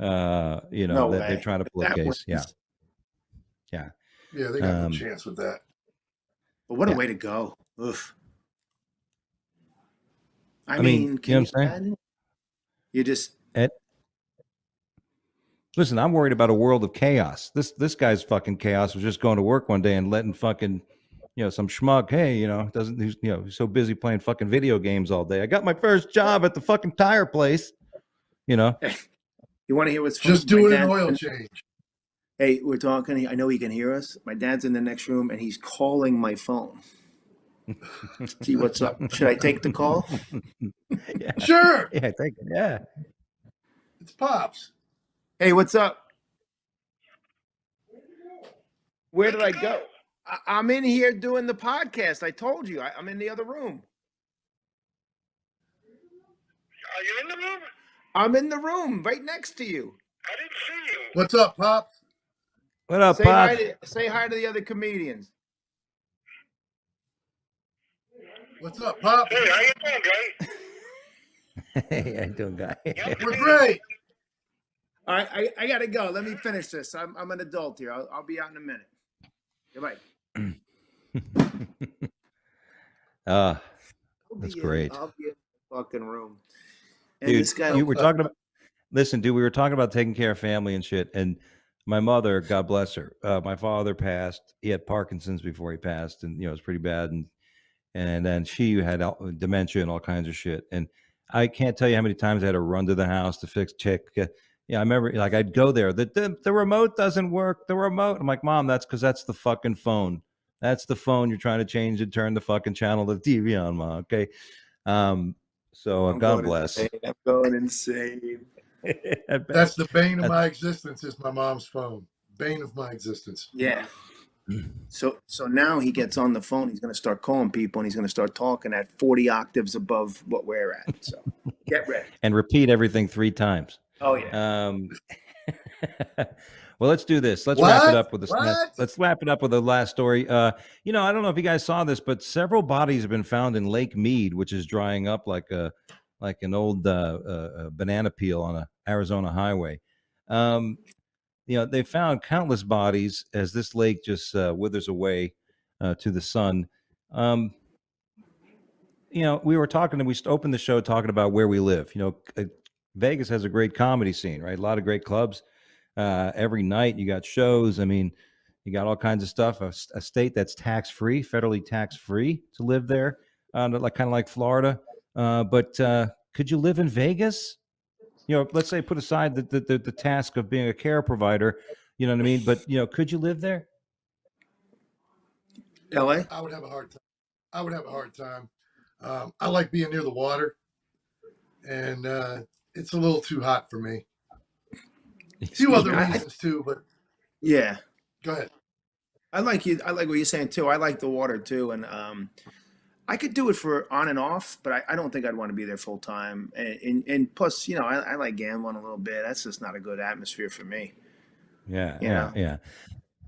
No that they're way. trying to pull a That case. was- Yeah. Yeah, they got no chance with that. But what a Yeah. way to go. Oof. I mean, mean, you know can what I'm you saying? imagine? You just Listen, I'm worried about a world of chaos. This guy's fucking chaos was just going to work one day and letting fucking, some schmuck, hey, doesn't he's so busy playing fucking video games all day. I got my first job at the fucking tire place. You want to hear what's funny? Just doing an oil change. Hey, we're talking. I know he can hear us. My dad's in the next room, and he's calling my phone. See what's up. Should I take the call? Yeah. Sure. Yeah, thank you. Yeah. It's Pops. Hey, what's up? Where did I go? I'm in here doing the podcast. I told you. I'm in the other room. Are you in the room? I'm in the room right next to you. I didn't see you. What's up, Pops? What up, Say Pop? say hi to the other comedians. What's up, Pops? Hey, how you doing, guy? Hey, how you doing, guy? We're great. All right, I gotta go. Let me finish this. I'm an adult here. I'll be out in a minute. Goodbye. That's great. I'll be in the fucking room. And Dude, this guy, you were talking about. Listen, dude, we were talking about taking care of family and shit. And my mother, God bless her, my father passed. He had Parkinson's before he passed, and it was pretty bad. And then she had dementia and all kinds of shit. And I can't tell you how many times I had to run to the house to check. I remember, like, I'd go there. The remote doesn't work. The remote. I'm like, Mom, that's because that's the fucking phone. That's the phone you're trying to change and turn the fucking channel of the TV on, Mom. Okay. So God bless. I'm going insane. That's the bane of my existence. Is my mom's phone. Bane of my existence. Yeah. So now he gets on the phone. He's going to start calling people, and he's going to start talking at 40 octaves above what we're at. So get ready. And repeat everything 3 times. Oh yeah. Well, let's do this. Let's wrap it up with the last story. I don't know if you guys saw this, but several bodies have been found in Lake Mead, which is drying up like an old banana peel on a Arizona highway. They found countless bodies as this lake just withers away to the sun. We opened the show talking about where we live. Vegas has a great comedy scene, right? A lot of great clubs. Every night you got shows. I mean, you got all kinds of stuff. A state that's tax-free, federally tax-free to live there, kind of like Florida. But could you live in Vegas? let's say put aside the task of being a care provider, you know what I mean? But, could you live there? LA? I would have a hard time. I like being near the water, and it's a little too hot for me. A few other reasons too, but Yeah. go ahead. I like what you're saying too. I like the water too, and I could do it for on and off, but I don't think I'd want to be there full time. And plus, I like gambling a little bit. That's just not a good atmosphere for me. Yeah.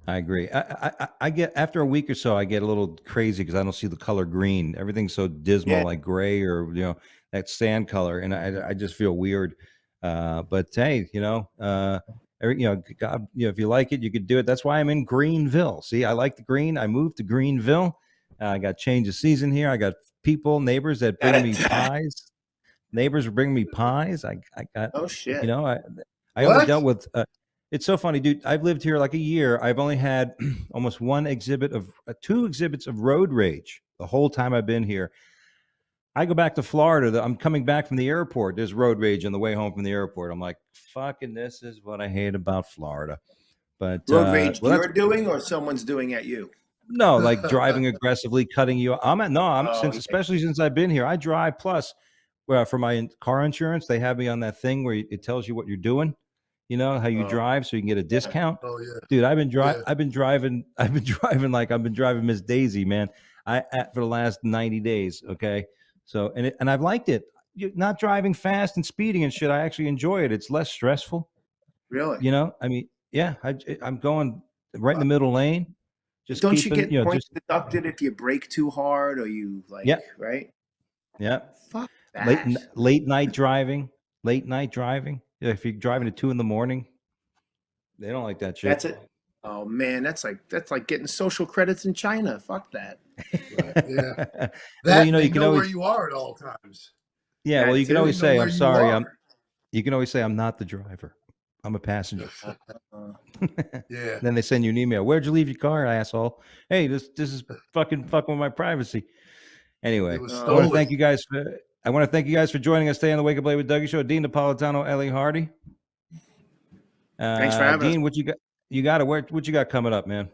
I agree. I get after a week or so, I get a little crazy because I don't see the color green. Everything's so dismal, Yeah. like gray or that sand color, and I just feel weird. But hey, God, if you like it, you could do it. That's why I'm in Greenville. See, I like the green. I moved to Greenville. I got change of season here. I got neighbors that bring me pies. Neighbors are bringing me pies. I got. Oh shit. I only dealt with. It's so funny, dude. I've lived here like a year. I've only had almost two exhibits of road rage the whole time I've been here. I go back to Florida. I'm coming back from the airport. There's road rage on the way home from the airport. I'm like, fucking, this is what I hate about Florida. But road rage you're doing or someone's doing at you? No, like driving aggressively, cutting you. Yeah. Especially since I've been here, I drive. Plus, for my car insurance, they have me on that thing where it tells you what you're doing. You know how you drive, so you can get a discount. Oh yeah, dude. I've been driving like I've been driving Miss Daisy, man. For the last 90 days. Okay, so and I've liked it. Not driving fast and speeding and shit. I actually enjoy it. It's less stressful. Really? I mean, yeah. I'm going right in the middle lane. Just don't keeping, you get points deducted if you brake too hard or you right? Yeah. Fuck that. Late night driving. If you're driving at 2 a.m, they don't like that shit. That's it. Oh man, that's like getting social credits in China. Fuck that. Yeah. Well, you can know where you are at all times. Yeah, well, you can always say, "I'm sorry." You can always say, "I'm not the driver. I'm a passenger." Yeah. Then they send you an email. Where'd you leave your car, asshole? Hey, this is fucking with my privacy. Anyway, I want to thank you guys for joining us today on the Wake Up Late with Dougie show. Dean Napolitano, Ellie Hardy. Thanks for having us. Dean, what you got? What you got coming up, man?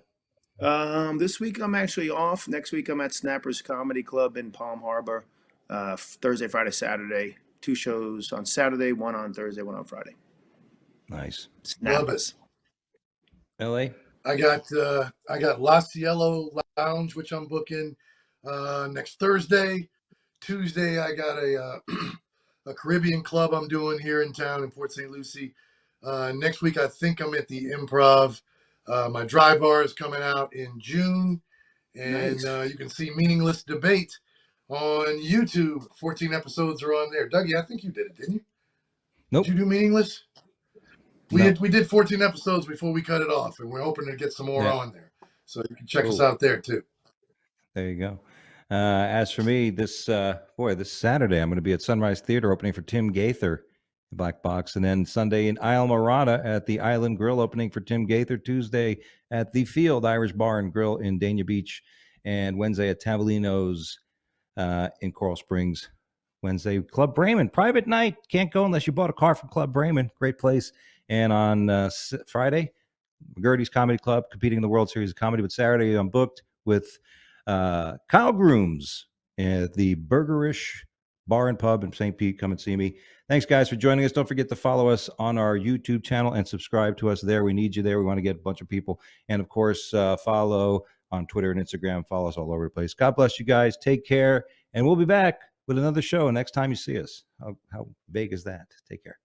This week I'm actually off. Next week I'm at Snappers Comedy Club in Palm Harbor. Thursday, Friday, Saturday. 2 shows on Saturday, 1 on Thursday, 1 on Friday. Nice. Snappers. LA. I got La Cielo Lounge, which I'm booking next Thursday. Tuesday I got a Caribbean club I'm doing here in town in Port St. Lucie. Next week I think I'm at the Improv. My Dry Bar is coming out in June, and Nice. you can see Meaningless Debate on YouTube. 14 episodes are on there. Dougie, I think you did it, didn't you? Nope. Did you do Meaningless? We did 14 episodes before we cut it off, and we're hoping to get some more on there. So you can check us out there too. There you go. As for me, this Saturday I'm going to be at Sunrise Theater opening for Tim Gaither, Black Box, and then Sunday in Isle Morada at the Island Grill opening for Tim Gaither. Tuesday at the Field Irish Bar and Grill in Dania Beach, and Wednesday at Tavolino's in Coral Springs. Wednesday, Club Bremen, private night. Can't go unless you bought a car from Club Bremen. Great place. And on Friday, McGurdy's Comedy Club, competing in the World Series of Comedy. But Saturday, I'm booked with Kyle Grooms at the Burgerish Bar and Pub in St. Pete. Come and see me. Thanks, guys, for joining us. Don't forget to follow us on our YouTube channel and subscribe to us there. We need you there. We want to get a bunch of people. And, of course, follow on Twitter and Instagram. Follow us all over the place. God bless you guys. Take care. And we'll be back with another show next time you see us. How vague is that? Take care.